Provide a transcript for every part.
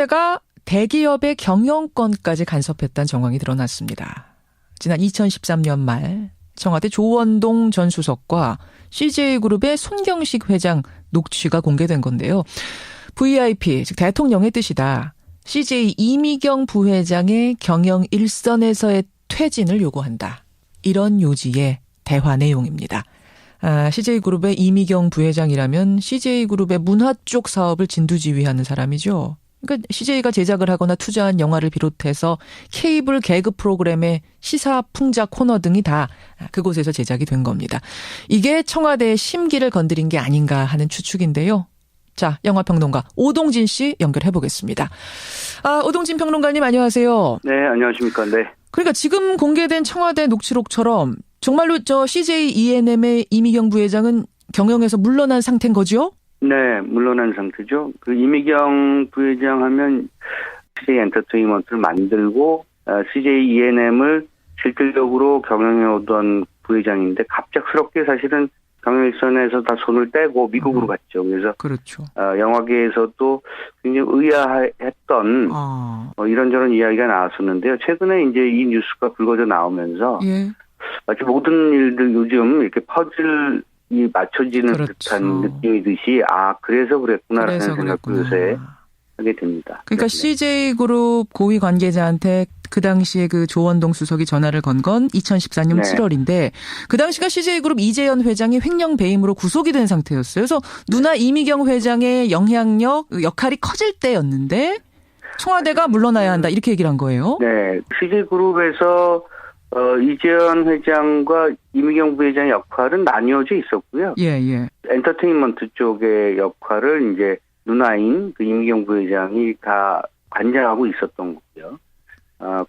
청와대가 대기업의 경영권까지 간섭했다는 정황이 드러났습니다. 지난 2013년 말 청와대 조원동 전 수석과 CJ그룹의 손경식 회장 녹취가 공개된 건데요. VIP, 즉 대통령의 뜻이다. CJ 이미경 부회장의 경영 일선에서의 퇴진을 요구한다. 이런 요지의 대화 내용입니다. CJ그룹의 이미경 부회장이라면 CJ그룹의 문화 쪽 사업을 진두지휘하는 사람이죠. 그러니까 CJ가 제작을 하거나 투자한 영화를 비롯해서 케이블 개그 프로그램의 시사 풍자 코너 등이 다 그곳에서 제작이 된 겁니다. 이게 청와대의 심기를 건드린 게 아닌가 하는 추측인데요. 자, 영화평론가 오동진 씨 연결해 보겠습니다. 오동진 평론가님 안녕하세요. 네, 안녕하십니까. 네. 그러니까 지금 공개된 청와대 녹취록처럼 정말로 저 CJ E&M의 이미경 부회장은 경영에서 물러난 상태인 거죠? 네, 물러난 상태죠. 그 이미경 부회장 하면 CJ 엔터테인먼트를 만들고 CJ E&M을 실질적으로 경영해오던 부회장인데 갑작스럽게 사실은 경영일선에서 다 손을 떼고 미국으로 갔죠. 그래서 그렇죠. 영화계에서도 굉장히 의아했던 이런저런 이야기가 나왔었는데요. 최근에 이제 이 뉴스가 불거져 나오면서 마치 모든 일들 요즘 이렇게 퍼즐이 맞춰지는 듯한 느낌이듯이 그래서 그랬구나라는 생각도 요새 하게 됩니다. 그러니까 네. CJ그룹 고위 관계자한테 그 당시에 그 조원동 수석이 전화를 건 건 2014년 7월인데 그 당시가 CJ그룹 이재현 회장이 횡령 배임으로 구속이 된 상태였어요. 그래서 누나 이미경 회장의 영향력, 역할이 커질 때였는데 청와대가 물러나야 한다 이렇게 얘기를 한 거예요. 네, CJ그룹에서 이재현 회장과 이미경 부회장의 역할은 나뉘어져 있었고요. 예. 엔터테인먼트 쪽의 역할을 이제 누나인 그 이미경 부회장이 다 관장하고 있었던 거고요.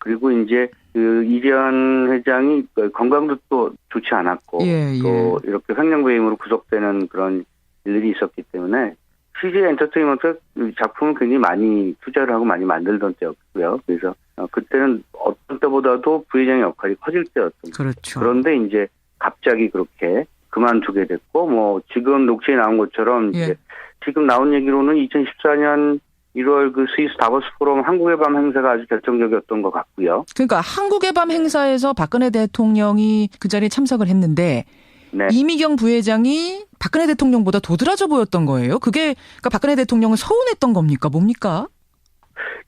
그리고 이제 그 이재현 회장이 건강도 또 좋지 않았고 또 이렇게 횡령배임으로 구속되는 그런 일들이 있었기 때문에 CJ 엔터테인먼트가 작품을 굉장히 많이 투자를 하고 많이 만들던 때였고요. 그래서 그때는 어떤 때보다도 부회장의 역할이 커질 때였던 그렇죠. 그런데 이제 갑자기 그렇게 그만두게 됐고 뭐 지금 녹취에 나온 것처럼 이제 지금 나온 얘기로는 2014년 1월 그 스위스 다보스 포럼 한국의 밤 행사가 아주 결정적이었던 것 같고요. 그러니까 한국의 밤 행사에서 박근혜 대통령이 그 자리에 참석을 했는데 이미경 부회장이 박근혜 대통령보다 도드라져 보였던 거예요. 그게 그러니까 박근혜 대통령은 서운했던 겁니까? 뭡니까?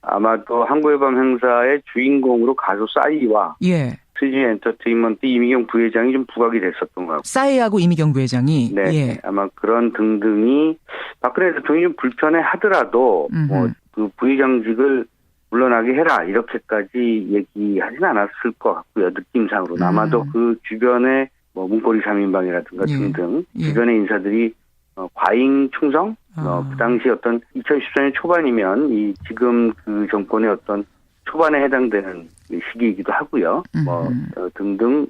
아마도 한국의 밤 행사의 주인공으로 가수 싸이와 CJ 엔터테인먼트 이미경 부회장이 좀 부각이 됐었던 것 같고. 싸이하고 이미경 부회장이. 네. 아마 그런 등등이 박근혜 대통령이 좀 불편해 하더라도 뭐 그 부회장직을 물러나게 해라 이렇게까지 얘기하진 않았을 것 같고요. 느낌상으로는. 아마도 그 주변에 뭐 문고리 3인방이라든가 등등 주변의 인사들이 과잉 충성? 그 당시 어떤 2014년 초반이면 이 지금 그 정권의 어떤 초반에 해당되는 시기이기도 하고요. 등등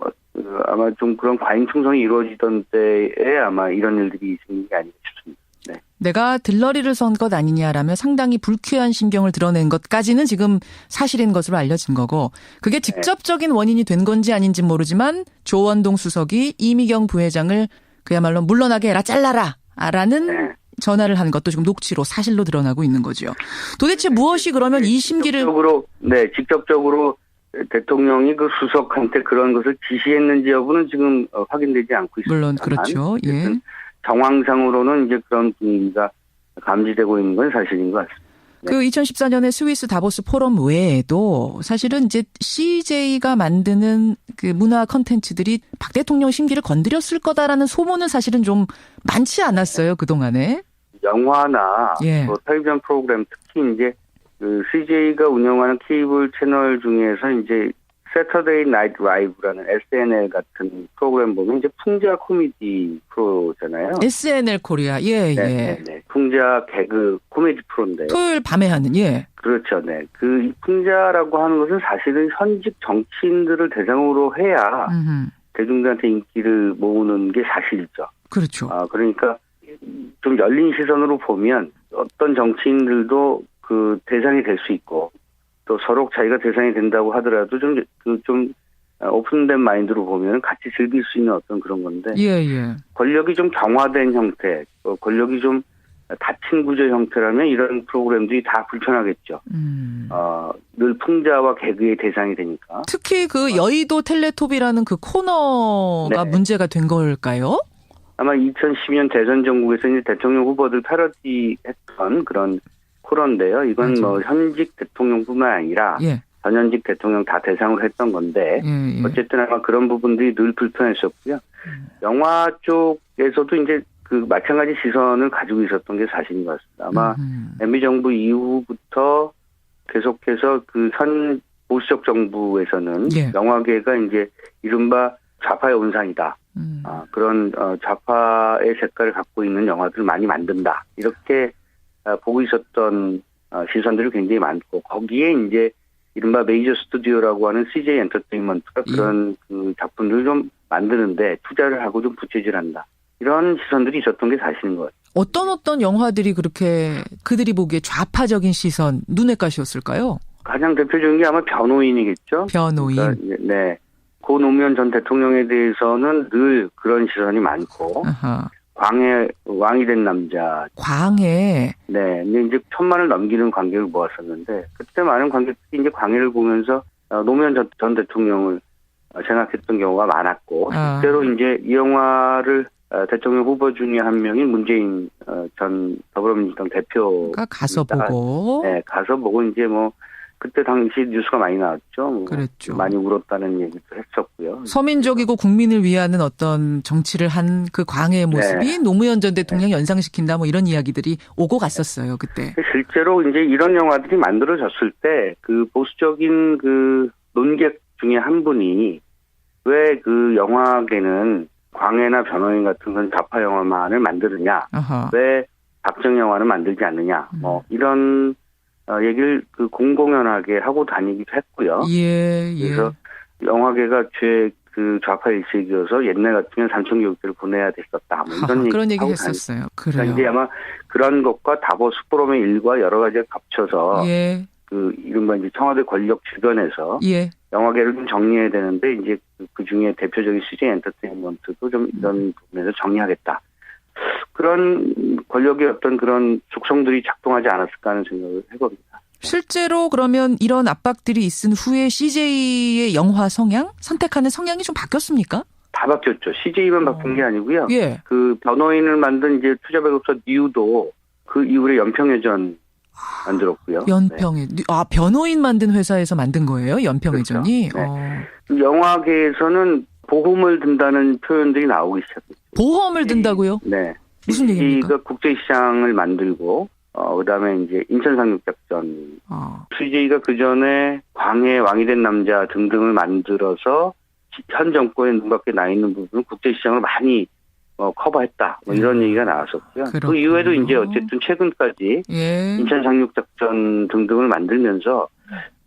아마 좀 그런 과잉 충성이 이루어지던 때에 아마 이런 일들이 있는 게 아닌가 싶습니다. 네. 내가 들러리를 선 것 아니냐라며 상당히 불쾌한 심경을 드러낸 것까지는 지금 사실인 것으로 알려진 거고 그게 직접적인 원인이 된 건지 아닌지 모르지만 조원동 수석이 이미경 부회장을 그야말로 물러나게 해라 잘라라 라는 전화를 한 것도 지금 녹취로 사실로 드러나고 있는 거죠. 도대체 무엇이 그러면 이 심기를 직접적으로 대통령이 그 수석한테 그런 것을 지시했는지 여부는 지금 확인되지 않고 있습니다. 물론 그렇죠. 정황상으로는 이제 그런 분위기가 감지되고 있는 건 사실인 것 같습니다. 그 2014년에 스위스 다보스 포럼 외에도 사실은 이제 CJ가 만드는 그 문화 컨텐츠들이 박 대통령 심기를 건드렸을 거다라는 소문은 사실은 좀 많지 않았어요, 그동안에. 영화나 텔레비전 프로그램 특히 이제 그 CJ가 운영하는 케이블 채널 중에서 이제 세터데이 나이트 라이브라는 SNL 같은 프로그램 보면 이제 풍자 코미디 프로잖아요. SNL 코리아. 네. 풍자 개그 코미디 프로인데. 토요일 밤에 하는 그렇죠. 네. 그 풍자라고 하는 것은 사실은 현직 정치인들을 대상으로 해야 대중들한테 인기를 모으는 게 사실이죠. 그렇죠. 그러니까 좀 열린 시선으로 보면 어떤 정치인들도 그 대상이 될 수 있고 또 서로 자기가 대상이 된다고 하더라도 좀 오픈된 마인드로 보면 같이 즐길 수 있는 어떤 그런 건데 권력이 좀 경화된 형태, 권력이 좀 닫힌 구조 형태라면 이런 프로그램들이 다 불편하겠죠. 늘 풍자와 개그의 대상이 되니까. 특히 그 여의도 텔레톱이라는 그 코너가 네. 문제가 된 걸까요? 아마 2012년 대선 전국에서 이제 대통령 후보들 패러디했던 그런 코너인데요. 이건 맞아요. 뭐 현직 대통령뿐만 아니라 예. 전현직 대통령 다 대상으로 했던 건데 예, 예. 어쨌든 아마 그런 부분들이 늘 불편했었고요. 영화 쪽에서도 이제 그 마찬가지 시선을 가지고 있었던 게 사실인 것 같습니다. 아마 MB 정부 이후부터 계속해서 그 현 보수적 정부에서는 예. 영화계가 이제 이른바 좌파의 온상이다. 그런 좌파의 색깔을 갖고 있는 영화들을 많이 만든다. 이렇게 보고 있었던 시선들이 굉장히 많고 거기에 이제 이른바 메이저 스튜디오라고 하는 CJ 엔터테인먼트가 그런 그 작품들을 좀 만드는데 투자를 하고 좀 부채질한다. 이런 시선들이 있었던 게 사실인 것 같아요. 어떤 영화들이 그렇게 그들이 보기에 좌파적인 시선, 눈에 가시웠을까요? 가장 대표적인 게 아마 변호인이겠죠. 변호인. 그러니까 네. 고 노무현 전 대통령에 대해서는 늘 그런 시선이 많고 아하. 광해 왕이 된 남자. 광해. 네. 근데 이제 1,000만을 넘기는 관객을 모았었는데 그때 많은 관객들이 이제 광해를 보면서 노무현 전 대통령을 생각했던 경우가 많았고 실제로 이제 이 영화를 대통령 후보 중에 한 명인 문재인 전 더불어민주당 대표가 가서 보고. 네, 가서 보고 이제 뭐 그때 당시 뉴스가 많이 나왔죠. 뭐 그랬죠. 많이 울었다는 얘기도 했었고요. 서민적이고 국민을 위하는 어떤 정치를 한 그 광해의 모습이 네. 노무현 전 대통령 연상시킨다 뭐 이런 이야기들이 오고 갔었어요 그때. 실제로 이제 이런 영화들이 만들어졌을 때 그 보수적인 그 논객 중에 한 분이 왜 그 영화계는 광해나 변호인 같은 건 좌파 영화만을 만드느냐, 아하. 왜 박정 영화는 만들지 않느냐, 뭐 이런 얘기를 그 공공연하게 하고 다니기도 했고요. 예. 그래서 영화계가 그 좌파 일색이어서 옛날 같으면 삼천교육대를 보내야 됐었다. 뭐 이런 그런 얘기 하고 했었어요. 그러니까 그래요. 이제 아마 그런 것과 다보스 포럼의 일과 여러 가지가 겹쳐서 예. 그 이른바 이제 청와대 권력 주변에서 예. 영화계를 좀 정리해야 되는데 이제 그 중에 대표적인 CJ 엔터테인먼트도 좀 이런 부분에서 정리하겠다. 그런 권력의 어떤 그런 속성들이 작동하지 않았을까 하는 생각을 해봅니다. 실제로 그러면 이런 압박들이 있은 후에 CJ의 영화 성향, 선택하는 성향이 좀 바뀌었습니까? 다 바뀌었죠. CJ만 바뀐 게 아니고요. 예. 그 변호인을 만든 이제 투자배급사 뉴도 그 이후에 연평해전 만들었고요. 연평해. 네. 변호인 만든 회사에서 만든 거예요? 연평해전이? 그렇죠. 네. 영화계에서는 보험을 든다는 표현들이 나오기 시작했죠. 보험을 든다고요? 네. 무슨 얘기입니까? 국제시장을 만들고 그다음에 이제 인천상륙작전. CJ가 그 전에 광해 왕이 된 남자 등등을 만들어서 현 정권에 눈밖에 나 있는 부분은 국제시장을 많이 커버했다. 뭐 이런 얘기가 나왔었고요. 그렇군요. 그 이후에도 이제 어쨌든 최근까지 예. 인천상륙작전 등등을 만들면서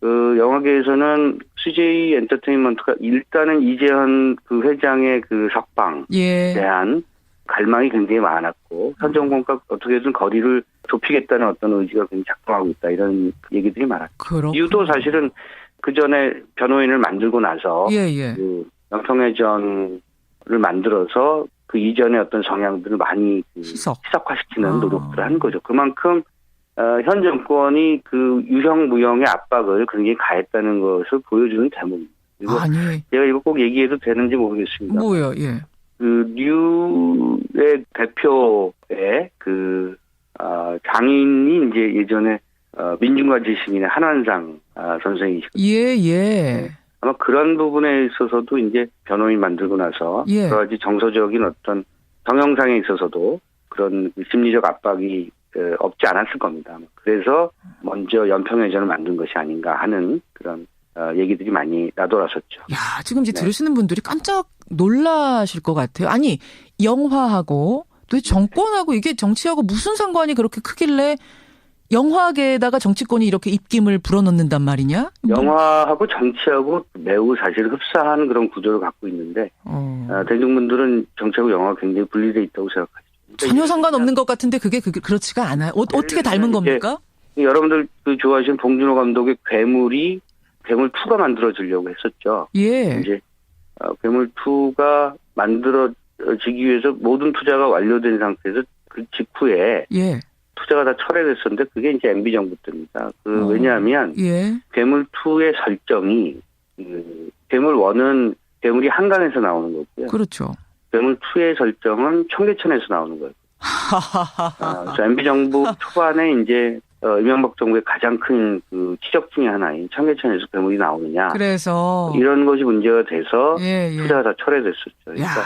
그 영화계에서는 CJ 엔터테인먼트가 일단은 이재현 그 회장의 그 석방에 예. 대한 갈망이 굉장히 많았고 현 정권과 어떻게든 거리를 좁히겠다는 어떤 의지가 굉장히 작동하고 있다 이런 얘기들이 많았죠. 그렇군요. 이유도 사실은 그 전에 변호인을 만들고 나서 예. 그 연평해전을 만들어서 그 이전의 어떤 성향들을 많이 희석화시키는 노력들을 한 거죠. 그만큼 현 정권이 그 유형 무형의 압박을 굉장히 가했다는 것을 보여주는 대목입니다. 그리고 제가 이거 꼭 얘기해도 되는지 모르겠습니다. 뭐요? 예. 그 뉴의 대표의 그 장인이 이제 예전에 민중과 지식인의 한환상 선생이시거든요. 예. 아마 그런 부분에 있어서도 이제 변호인 만들고 나서 여러 가지 정서적인 어떤 정형상에 있어서도 그런 심리적 압박이 없지 않았을 겁니다. 그래서 먼저 연평해전을 만든 것이 아닌가 하는 그런 얘기들이 많이 나돌았었죠. 야, 지금 이제 들으시는 분들이 깜짝 놀라실 것 같아요. 아니, 영화하고 또 정권하고 이게 정치하고 무슨 상관이 그렇게 크길래 영화계에다가 정치권이 이렇게 입김을 불어넣는단 말이냐? 영화하고 정치하고 매우 사실 흡사한 그런 구조를 갖고 있는데 대중분들은 정치하고 영화가 굉장히 분리되어 있다고 생각하죠. 전혀 상관없는 것 같은데 그게 그렇지가 않아요. 어떻게 닮은 겁니까? 여러분들 그 좋아하시는 봉준호 감독의 괴물 2가 만들어지려고 했었죠. 예. 이제 괴물 2가 만들어지기 위해서 모든 투자가 완료된 상태에서 그 직후에 투자가 다 철회됐었는데 그게 이제 MB 정부 때입니다. 왜냐하면 예. 괴물2의 설정이 괴물1은 괴물이 한강에서 나오는 거고요. 그렇죠. 괴물2의 설정은 청계천에서 나오는 거예요. 그래서 MB 정부 초반에 이제 이명박 정부의 가장 큰 그 지적 중에 하나인 청계천에서 괴물이 나오느냐. 그래서 이런 것이 문제가 돼서 예. 투자가 다 철회됐었죠. 그러니까 야.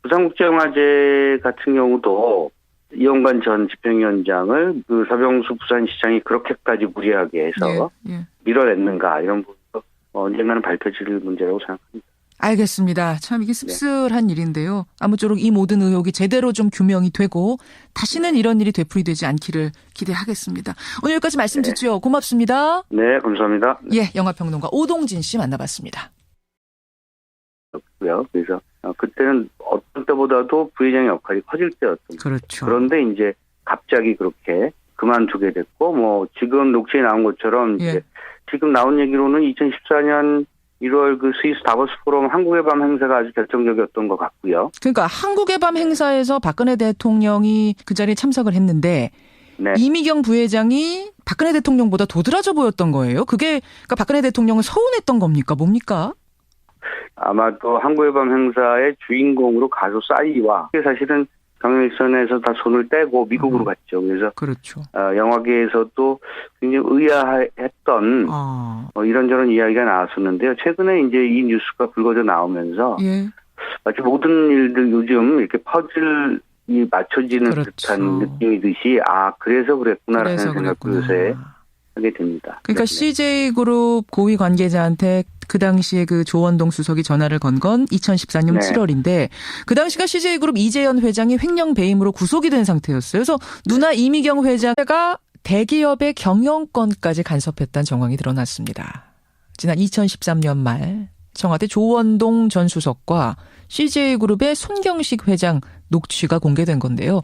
부산국제영화제 같은 경우도 이용관 전 집행위원장을 그 서병수 부산시장이 그렇게까지 무리하게 해서 예. 밀어냈는가 이런 부분도 언젠가는 밝혀질 문제라고 생각합니다. 알겠습니다. 참 이게 씁쓸한 일인데요. 아무쪼록 이 모든 의혹이 제대로 좀 규명이 되고 다시는 이런 일이 되풀이되지 않기를 기대하겠습니다. 오늘 여기까지 말씀 듣죠. 고맙습니다. 네, 감사합니다. 예, 영화평론가 오동진 씨 만나봤습니다. 그래서 그때는 어떤 때보다도 부회장의 역할이 커질 때였던 그렇죠. 그런데 이제 갑자기 그렇게 그만두게 됐고 뭐 지금 녹취에 나온 것처럼 예. 이제 지금 나온 얘기로는 2014년 1월 그 스위스 다보스 포럼 한국의 밤 행사가 아주 결정적이었던 것 같고요. 그러니까 한국의 밤 행사에서 박근혜 대통령이 그 자리에 참석을 했는데 네. 이미경 부회장이 박근혜 대통령보다 도드라져 보였던 거예요. 그게 그러니까 박근혜 대통령을 서운했던 겁니까? 뭡니까? 아마도 한국의 밤 행사의 주인공으로 가수 싸이와 사실은 경영일선에서 다 손을 떼고 미국으로 갔죠. 그래서 그렇죠. 영화계에서도 굉장히 의아했던 이런저런 이야기가 나왔었는데요. 최근에 이제 이 뉴스가 불거져 나오면서 예. 마치 모든 일들 요즘 이렇게 퍼즐이 맞춰지는 그렇죠. 듯한 느낌이듯이 그래서 그랬구나라는 생각도 요새 하게 됩니다. 그러니까 네. CJ그룹 고위 관계자한테 그 당시에 그 조원동 수석이 전화를 건 건 2014년 7월인데 그 당시가 CJ그룹 이재현 회장이 횡령 배임으로 구속이 된 상태였어요. 그래서 누나 이미경 회장가 대기업의 경영권까지 간섭했다는 정황이 드러났습니다. 지난 2013년 말 청와대 조원동 전 수석과 CJ그룹의 손경식 회장 녹취가 공개된 건데요.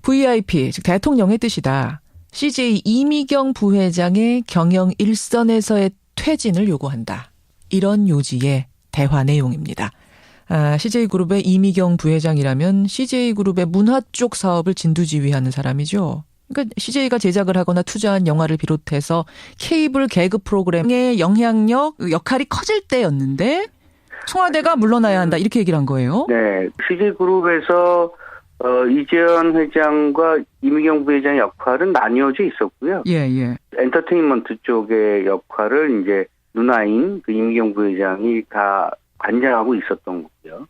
VIP, 즉 대통령의 뜻이다. CJ 이미경 부회장의 경영 일선에서의 퇴진을 요구한다. 이런 요지의 대화 내용입니다. CJ그룹의 이미경 부회장이라면 CJ그룹의 문화 쪽 사업을 진두지휘하는 사람이죠. 그러니까 CJ가 제작을 하거나 투자한 영화를 비롯해서 케이블 개그 프로그램의 영향력, 역할이 커질 때였는데 청와대가 물러나야 한다. 이렇게 얘기를 한 거예요. 네. CJ그룹에서 이재현 회장과 이미경 부회장의 역할은 나뉘어져 있었고요. 예. 엔터테인먼트 쪽의 역할을 이제 누나인 그 이미경 부회장이 다 관장하고 있었던 거고요.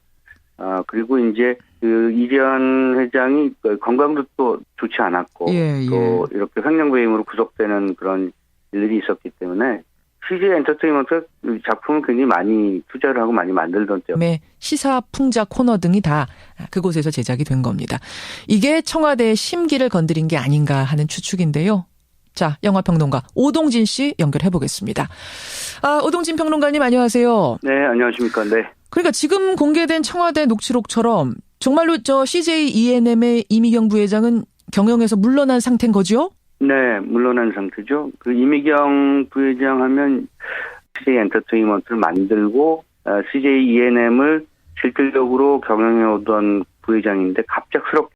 그리고 이제 그 이재현 회장이 건강도 또 좋지 않았고 또 이렇게 횡령배임으로 구속되는 그런 일들이 있었기 때문에 CJ 엔터테인먼트 작품을 굉장히 많이 투자를 하고 많이 만들던 때문에 시사, 풍자, 코너 등이 다 그곳에서 제작이 된 겁니다. 이게 청와대의 심기를 건드린 게 아닌가 하는 추측인데요. 자, 영화평론가 오동진 씨 연결해 보겠습니다. 오동진 평론가님 안녕하세요. 네, 안녕하십니까. 네. 그러니까 지금 공개된 청와대 녹취록처럼 정말로 저 CJ E&M의 이미경 부회장은 경영에서 물러난 상태인 거죠? 네, 물러난 상태죠. 그 이미경 부회장 하면 CJ 엔터테인먼트를 만들고 CJ E&M을 실질적으로 경영해오던 부회장인데 갑작스럽게